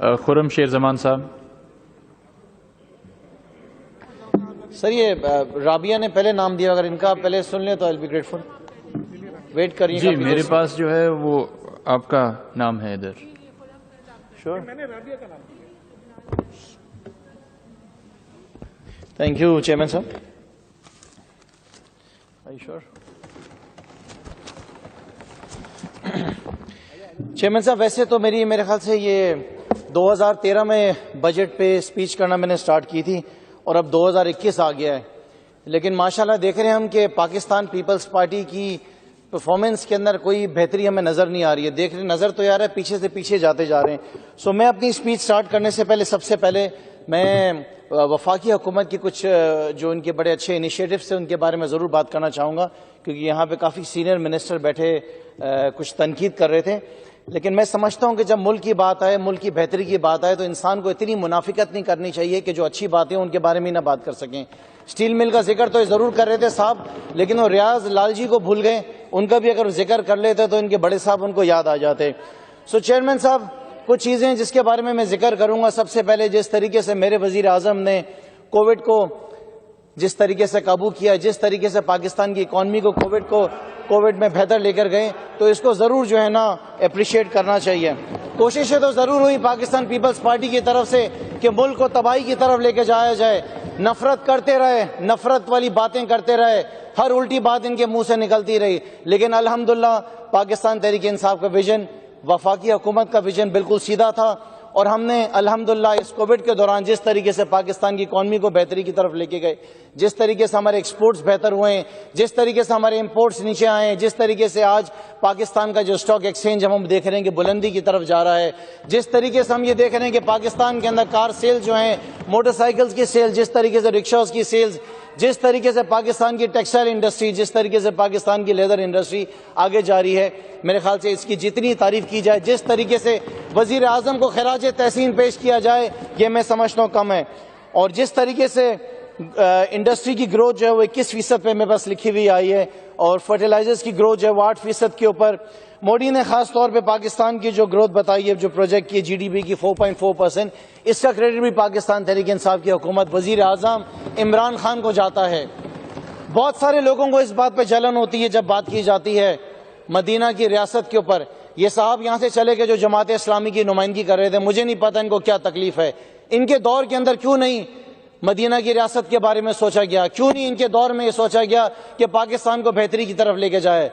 خرم شیر زمان صاحب. سر یہ رابعہ نے پہلے نام دیا، اگر ان کا پہلے سن لیں تو I'll be grateful. ویٹ کریے. جی میرے پاس جو ہے وہ آپ کا نام ہے ادھر. شور. تھینک یو چیئرمین صاحب. چیئرمین صاحب ویسے تو میرے خیال سے یہ 2013 میں بجٹ پہ اسپیچ کرنا میں نے سٹارٹ کی تھی اور اب 2021 آ گیا ہے، لیکن ماشاءاللہ دیکھ رہے ہیں ہم کہ پاکستان پیپلز پارٹی کی پرفارمنس کے اندر کوئی بہتری ہمیں نظر نہیں آ رہی ہے. دیکھ رہے نظر تو یار ہے پیچھے سے پیچھے جاتے جا رہے ہیں. سو میں اپنی اسپیچ سٹارٹ کرنے سے پہلے سب سے پہلے میں وفاقی حکومت کی کچھ جو ان کے بڑے اچھے انیشیٹوز ہیں ان کے بارے میں ضرور بات کرنا چاہوں گا، کیونکہ یہاں پہ کافی سینئر منسٹر بیٹھے کچھ تنقید کر رہے تھے. لیکن میں سمجھتا ہوں کہ جب ملک کی بات آئے، ملک کی بہتری کی بات آئے، تو انسان کو اتنی منافقت نہیں کرنی چاہیے کہ جو اچھی باتیں ان کے بارے میں نہ بات کر سکیں. اسٹیل مل کا ذکر تو ضرور کر رہے تھے صاحب، لیکن وہ ریاض لال جی کو بھول گئے. ان کا بھی اگر ذکر کر لیتے تو ان کے بڑے صاحب ان کو یاد آ جاتے. سو چیئرمین صاحب کچھ چیزیں جس کے بارے میں ذکر کروں گا. سب سے پہلے جس طریقے سے میرے وزیر اعظم نے کووڈ کو جس طریقے سے قابو کیا، جس طریقے سے پاکستان کی اکانومی کو کووڈ میں بہتر لے کر گئے، تو اس کو ضرور جو ہے نا اپریشیٹ کرنا چاہیے. کوششیں تو ضرور ہوئی پاکستان پیپلز پارٹی کی طرف سے کہ ملک کو تباہی کی طرف لے کے جایا جائے. نفرت کرتے رہے، نفرت والی باتیں کرتے رہے، ہر الٹی بات ان کے منہ سے نکلتی رہی. لیکن الحمدللہ پاکستان تحریک انصاف کا ویژن، وفاقی حکومت کا ویژن بالکل سیدھا تھا، اور ہم نے الحمدللہ اس کووڈ کے دوران جس طریقے سے پاکستان کی اکانومی کو بہتری کی طرف لے کے گئے، جس طریقے سے ہمارے ایکسپورٹس بہتر ہوئے ہیں، جس طریقے سے ہمارے امپورٹس نیچے آئے ہیں، جس طریقے سے آج پاکستان کا جو سٹاک ایکسچینج ہم دیکھ رہے ہیں کہ بلندی کی طرف جا رہا ہے، جس طریقے سے ہم یہ دیکھ رہے ہیں کہ پاکستان کے اندر کار سیل جو ہیں، موٹر سائیکلز کی سیل، جس طریقے سے رکشاز کی سیلز، جس طریقے سے پاکستان کی ٹیکسٹائل انڈسٹری، جس طریقے سے پاکستان کی لیدر انڈسٹری آگے جا رہی ہے، میرے خیال سے اس کی جتنی تعریف کی جائے، جس طریقے سے وزیر اعظم کو خراج تحسین پیش کیا جائے، یہ میں سمجھتا ہوں کم ہے. اور جس طریقے سے انڈسٹری کی گروتھ جو ہے وہ 21% پہ میرے پاس لکھی ہوئی آئی ہے، اور فرٹیلائزرز کی گروتھ جو ہے وہ 8% کے اوپر. مودی نے خاص طور پہ پاکستان کی جو گروتھ بتائی ہے، جو پروجیکٹ کی جی ڈی پی کی 4.4%، اس کا کریڈٹ بھی پاکستان تحریک انصاف کی حکومت، وزیر اعظم عمران خان کو جاتا ہے. بہت سارے لوگوں کو اس بات پہ جلن ہوتی ہے جب بات کی جاتی ہے مدینہ کی ریاست کے اوپر. یہ صاحب یہاں سے چلے گئے جو جماعت اسلامی کی نمائندگی کر رہے تھے، مجھے نہیں پتہ ان کو کیا تکلیف ہے. ان کے دور کے اندر کیوں نہیں مدینہ کی ریاست کے بارے میں سوچا گیا؟ کیوں نہیں ان کے دور میں یہ سوچا گیا کہ پاکستان کو بہتری کی طرف لے کے جائے؟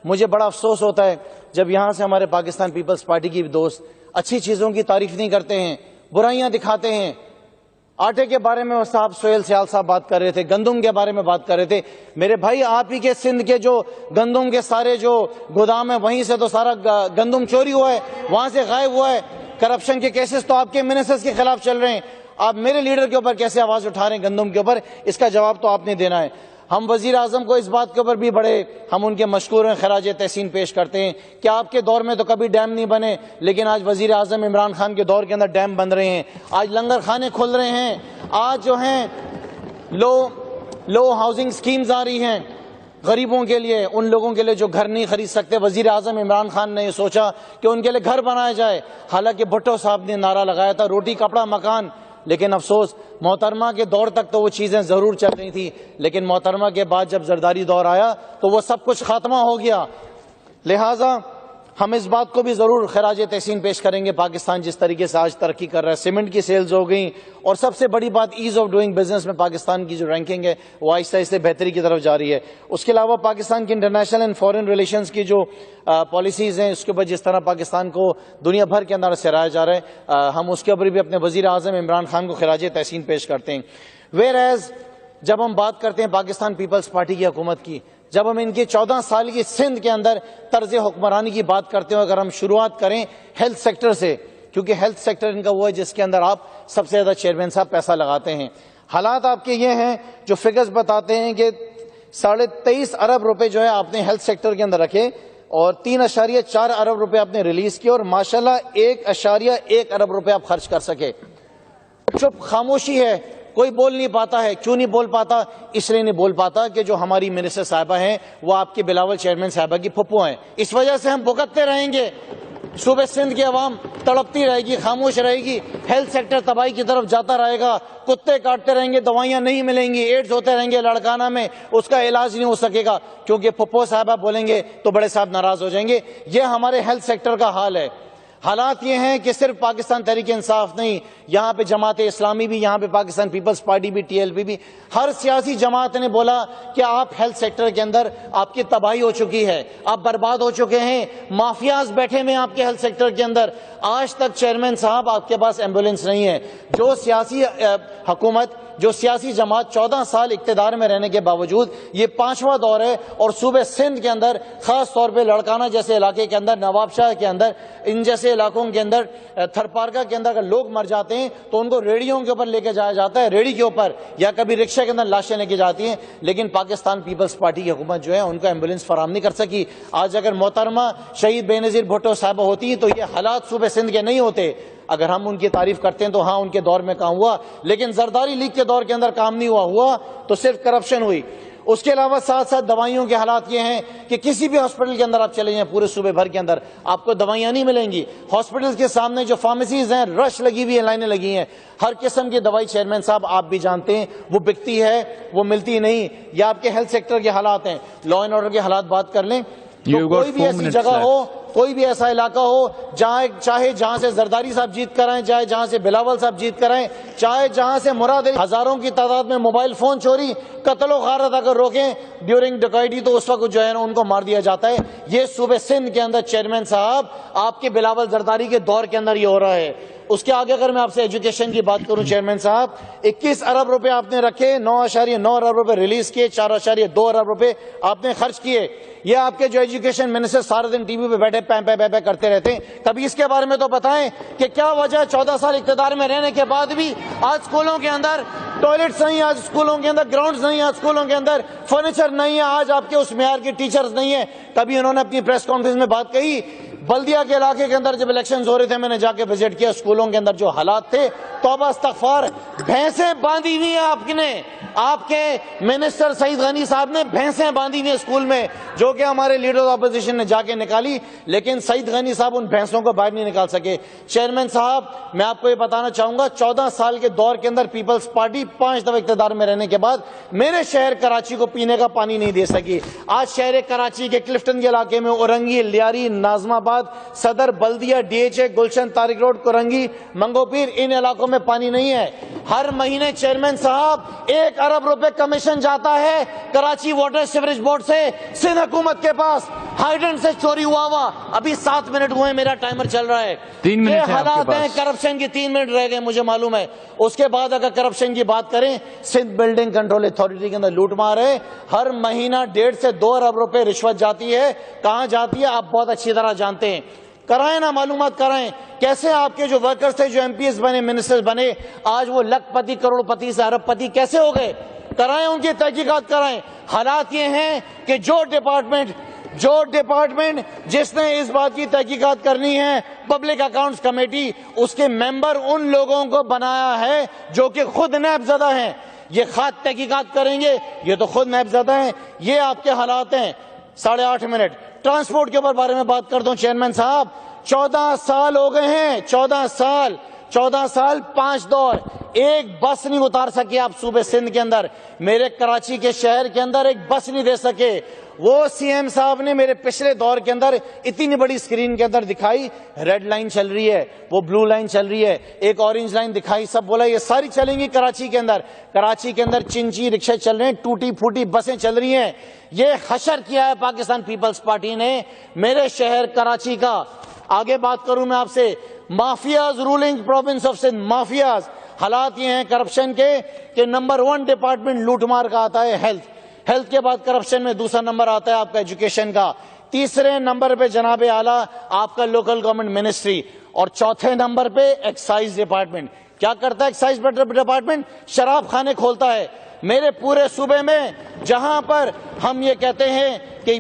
مجھے بڑا افسوس ہوتا ہے جب یہاں سے ہمارے پاکستان پیپلز پارٹی کی دوست اچھی چیزوں کی تعریف نہیں کرتے ہیں، برائیاں دکھاتے ہیں. آٹے کے بارے میں صاحب سہیل سیال صاحب بات کر رہے تھے، گندم کے بارے میں بات کر رہے تھے. میرے بھائی آپ ہی کے سندھ کے جو گندم کے سارے جو گودام ہیں، وہیں سے تو سارا گندم چوری ہوا ہے، وہاں سے غائب ہوا ہے. کرپشن کے کیسز تو آپ کے منسٹرز کے خلاف چل رہے ہیں. آپ میرے لیڈر کے اوپر کیسے آواز اٹھا رہے ہیں گندم کے اوپر؟ اس کا جواب تو آپ نے دینا ہے. ہم وزیر اعظم کو اس بات کے اوپر بھی بڑے ہم ان کے مشکور ہیں، خراج تحسین پیش کرتے ہیں کہ آپ کے دور میں تو کبھی ڈیم نہیں بنے، لیکن آج وزیر اعظم عمران خان کے دور کے اندر ڈیم بن رہے ہیں، آج لنگر خانے کھل رہے ہیں، آج جو ہیں لو ہاؤسنگ سکیمز آ رہی ہیں غریبوں کے لیے، ان لوگوں کے لیے جو گھر نہیں خرید سکتے. وزیر اعظم عمران خان نے یہ سوچا کہ ان کے لیے گھر بنایا جائے. حالانکہ بھٹو صاحب نے نعرہ لگایا تھا روٹی کپڑا مکان، لیکن افسوس محترمہ کے دور تک تو وہ چیزیں ضرور چل رہی تھی، لیکن محترمہ کے بعد جب زرداری دور آیا تو وہ سب کچھ خاتمہ ہو گیا. لہٰذا ہم اس بات کو بھی ضرور خراج تحسین پیش کریں گے پاکستان جس طریقے سے آج ترقی کر رہا ہے. سیمنٹ کی سیلز ہو گئیں، اور سب سے بڑی بات ایز آف ڈوئنگ بزنس میں پاکستان کی جو رینکنگ ہے وہ آہستہ آہستہ بہتری کی طرف جا رہی ہے. اس کے علاوہ پاکستان کی انٹرنیشنل اینڈ فارن ریلیشنز کی جو پالیسیز ہیں، اس کے اوپر جس طرح پاکستان کو دنیا بھر کے اندر سراہا جا رہا ہے، ہم اس کے اوپر بھی اپنے وزیر اعظم عمران خان کو خراج تحسین پیش کرتے ہیں. ویئر ایز جب ہم بات کرتے ہیں پاکستان پیپلز پارٹی کی حکومت کی، جب ہم ان کی 14 سال کی سندھ کے اندر طرز حکمرانی کی بات کرتے ہیں، اگر ہم شروعات کریں ہیلتھ سیکٹر سے، کیونکہ ہیلتھ سیکٹر ان کا وہ ہے جس کے اندر آپ سب سے زیادہ چیئرمین صاحب پیسہ لگاتے ہیں. حالات آپ کے یہ ہیں جو فگرز بتاتے ہیں کہ 23.5 ارب روپے جو ہے آپ نے ہیلتھ سیکٹر کے اندر رکھے، اور 3.4 ارب روپے آپ نے ریلیز کیے، اور ماشاءاللہ 1.1 ارب روپے آپ خرچ کر سکے. چپ خاموشی ہے، کوئی بول نہیں پاتا ہے. کیوں نہیں بول پاتا؟ اس لیے نہیں بول پاتا کہ جو ہماری منسٹر صاحبہ ہیں وہ آپ کے بلاول چیئرمین صاحبہ کی پھپھو ہیں. اس وجہ سے ہم بھگتتے رہیں گے. صوبے سندھ کی عوام تڑپتی رہے گی, خاموش رہے گی, ہیلتھ سیکٹر تباہی کی طرف جاتا رہے گا, کتے کاٹتے رہیں گے, دوائیاں نہیں ملیں گی, ایڈز ہوتے رہیں گے لڑکانہ میں, اس کا علاج نہیں ہو سکے گا کیونکہ پھپھو صاحبہ بولیں گے تو بڑے صاحب ناراض ہو جائیں گے. یہ ہمارے ہیلتھ سیکٹر کا حال ہے. حالات یہ ہیں کہ صرف پاکستان تحریک انصاف نہیں, یہاں پہ جماعت اسلامی بھی, یہاں پہ پاکستان پیپلز پارٹی بھی, ٹی ایل پی بھی, ہر سیاسی جماعت نے بولا کہ آپ ہیلتھ سیکٹر کے اندر آپ کی تباہی ہو چکی ہے, آپ برباد ہو چکے ہیں, مافیاز بیٹھے میں آپ کے ہیلتھ سیکٹر کے اندر. آج تک چیئرمین صاحب آپ کے پاس ایمبولینس نہیں ہے. جو سیاسی حکومت, جو سیاسی جماعت 14 سال اقتدار میں رہنے کے باوجود, یہ 5واں دور ہے, اور صوبے سندھ کے اندر خاص طور پہ لڑکانہ جیسے علاقے کے اندر, نواب شاہ کے اندر, ان جیسے علاقوں کے اندر, تھرپارکا کے اندر اگر لوگ مر جاتے ہیں تو ان کو ریڑیوں کے اوپر لے کے جایا جاتا ہے, ریڑی کے اوپر, یا کبھی رکشہ کے اندر لاشیں لے کے جاتی ہیں. لیکن پاکستان پیپلز پارٹی کی حکومت جو ہے ان کو ایمبولینس فراہم نہیں کر سکی. آج اگر محترمہ شہید بے نظیر بھٹو صاحبہ ہوتی ہیں تو یہ حالات صوبے سندھ کے نہیں ہوتے. اگر ہم ان کی تعریف کرتے ہیں تو ہاں ان کے دور میں کام ہوا, لیکن زرداری لیگ کے دور کے اندر کام نہیں ہوا تو صرف کرپشن ہوئی. اس کے علاوہ ساتھ ساتھ دوائیوں کے حالات یہ ہیں کہ کسی بھی ہاسپٹل کے اندر آپ چلے جائیں پورے صوبے بھر کے اندر آپ کو دوائیاں نہیں ملیں گی. ہاسپٹل کے سامنے جو فارمیسیز ہیں, رش لگی ہوئی ہیں, لائنیں لگی ہیں, ہر قسم کی دوائی چیئرمین صاحب آپ بھی جانتے ہیں وہ بکتی ہے, وہ ملتی نہیں. یہ آپ کے ہیلتھ سیکٹر کے حالات ہیں. لا اینڈ آرڈر کے حالات بات کر لیں تو کوئی بھی ایسی جگہ ہو, کوئی بھی ایسا علاقہ ہو چاہے جہاں سے زرداری صاحب جیت کر آئیں, چاہے جہاں سے بلاول صاحب جیت کر آئیں, چاہے جہاں سے مراد علی, ہزاروں کی تعداد میں موبائل فون چوری, قتل و غارت اگر روکیں ڈیورنگ ڈکیتی تو اس وقت جو ہے نا ان کو مار دیا جاتا ہے. یہ صوبے سندھ کے اندر چیئرمین صاحب آپ کے بلاول زرداری کے دور کے اندر یہ ہو رہا ہے. اس کے آگے اگر میں آپ سے ایجوکیشن کی بات کروں چیئرمین صاحب, 21 ارب روپے آپ نے رکھے, 9.9 ارب روپے ریلیز کیے, 4.2 ارب روپے آپ نے خرچ کیے. یہ آپ کے جو ایجوکیشن منسٹر سارے دن ٹی وی پہ بیٹھے پے کرتے رہتے ہیں. کبھی اس کے بارے میں تو بتائیں کہ کیا وجہ 14 سال اقتدار میں رہنے کے بعد بھی آج اسکولوں کے اندر ٹوائلٹس نہیں, آج اسکولوں کے اندر گراؤنڈز نہیں, آج اسکولوں کے اندر فرنیچر نہیں ہے, آج آپ کے اس معیار کے ٹیچرز نہیں ہیں. کبھی انہوں نے اپنی پریس کانفرنس میں بات کہی, بلدیہ کے علاقے کے اندر جب الیکشنز ہو رہے تھے میں نے جا کے وزٹ کیا, اسکولوں کے اندر جو حالات تھے توبہ استغفار, بھینسیں باندھی ہوئی ہیں آپ نے, آپ کے منسٹر سعید غنی صاحب نے بھینسیں باندھی ہوئی ہیں اسکول میں, جو کہ ہمارے لیڈر اپوزیشن نے جا کے نکالی, لیکن سعید غنی صاحب ان بھینسوں کو باہر نہیں نکال سکے. چیئرمین صاحب میں آپ کو یہ بتانا چاہوں گا, 14 سال کے دور کے اندر پیپلز پارٹی 5 دفعہ اقتدار میں رہنے کے بعد میرے شہر کراچی کو پینے کا پانی نہیں دے سکی. آج شہر کراچی کے کلفٹن کے علاقے میں اورنگی, لیاری, ناظم آباد, Saddar, Baldia, D H A, Gulshan, Tariq road, Korangi, Manghopir, ان علاقوں میں پانی نہیں ہے. ہر مہینے چیئرمین صاحب 1 ارب روپے کمیشن جاتا ہے کراچی واٹر سیوریج بورڈ سے سندھ حکومت کے پاس. ہائیڈرنٹ سے چوری ہوا ابھی 7 منٹ ہوئے, میرا ٹائمر چل رہا ہے. 3 منٹ یہ حالات ہیں, کرپشن کی 3 منٹ رہ گئے مجھے معلوم ہے. اس کے بعد اگر کرپشن کی بات کریں, سندھ بلڈنگ کنٹرول اتھارٹی کے اندر لوٹ مار ہے, ہر مہینہ 1.5 سے 2 ارب روپے رشوت جاتی ہے. کہاں جاتی ہے آپ بہت اچھی طرح جانتے ہیں. کرائیں نا, معلومات کرائیں کیسے آپ کے جو ورکرز تھے, جو ایم پی ایس بنے, منسٹر بنے, آج وہ لکھ پتی, کروڑ پتی سے ارب پتی کیسے ہو گئے. کرائیں, ان کی تحقیقات کرائیں. حالات یہ ہیں کہ جو ڈپارٹمنٹ جس نے اس بات کی تحقیقات کرنی ہے, پبلک اکاؤنٹس کمیٹی, اس کے ممبر ان لوگوں کو بنایا ہے جو کہ خود نیب زدہ ہیں. یہ خود تحقیقات کریں گے, یہ تو خود نیب زدہ ہیں. یہ آپ کے حالات ہیں. 8.5 منٹ ٹرانسپورٹ کے بارے میں بات کرتا ہوں چیئرمین صاحب. 14 سال ہو گئے ہیں, 14 سال 5 دور, ایک بس نہیں اتار سکے آپ صوبے سندھ کے اندر. میرے کراچی کے شہر کے اندر ایک بس نہیں دے سکے. وہ سی ایم صاحب نے میرے پچھلے دور کے اندر اتنی بڑی سکرین کے اندر دکھائی, ریڈ لائن چل رہی ہے, وہ بلو لائن چل رہی ہے, ایک اورنج لائن دکھائی, سب بولا یہ ساری چلیں گی کراچی کے اندر. کراچی کے اندر چنچی رکشے چل رہے ہیں, ٹوٹی پھوٹی بسیں چل رہی ہیں. یہ حشر کیا ہے پاکستان پیپلز پارٹی نے میرے شہر کراچی کا. آگے بات کروں میں آپ سے, mafias ruling province of Sindh, mafias. حالات یہ ہیں کرپشن کے کہ نمبر 1 ڈپارٹمنٹ لوٹ مار کا آتا ہے ہیلتھ کے بعد کرپشن میں دوسرا نمبر آتا ہے آپ کا ایجوکیشن کا, تیسرے نمبر پہ جناب اعلیٰ آپ کا لوکل گورنمنٹ منسٹری, اور چوتھے نمبر پہ ایکسائز ڈپارٹمنٹ. کیا کرتا ہے ایکسائز ڈپارٹمنٹ؟ شراب خانے کھولتا ہے. میرے پورے صوبے میں جہاں پر ہم یہ کہتے ہیں کہ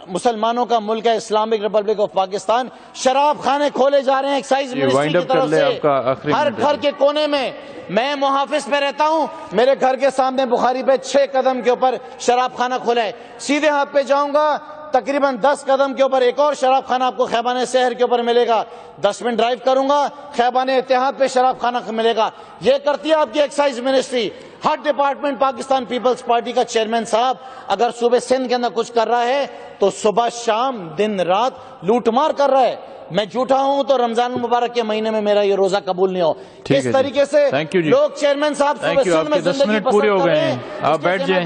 مسلمانوں کا ملک ہے اسلامک ریپبلک آف پاکستان, شراب خانے کھولے جا رہے ہیں ایکسائز منسٹری کی طرف سے ہر گھر کے کونے میں. میں محافظ پہ رہتا ہوں, میرے گھر کے سامنے بخاری پہ 6 قدم کے اوپر شراب خانہ کھولا ہے. سیدھے ہاتھ پہ جاؤں گا تقریباً 10 قدم کے اوپر ایک اور شراب خانہ آپ کو خیبان شہر کے اوپر ملے گا. 10 منٹ ڈرائیو کروں گا, خیبان اتحاد پہ شراب خانہ ملے گا. یہ کرتی ہے آپ کی ایکسائز منسٹری. ہر ڈپارٹمنٹ پاکستان پیپلز پارٹی کا چیئرمین صاحب اگر صوبے سندھ کے اندر کچھ کر رہا ہے تو صبح شام دن رات لوٹ مار کر رہا ہے. میں جھوٹا ہوں تو رمضان المبارک کے مہینے میں میرا یہ روزہ قبول نہیں ہو. اس طریقے سے لوگ چیئرمین صاحب صوبے سندھ میں زندگی پورے ہو پسند گئے کریں. ہیں. آپ بیٹھ جائیں,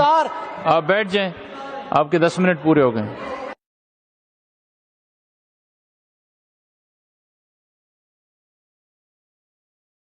آپ بیٹھ جائیں, آپ کے 10 منٹ پورے ہو گئے ہیں.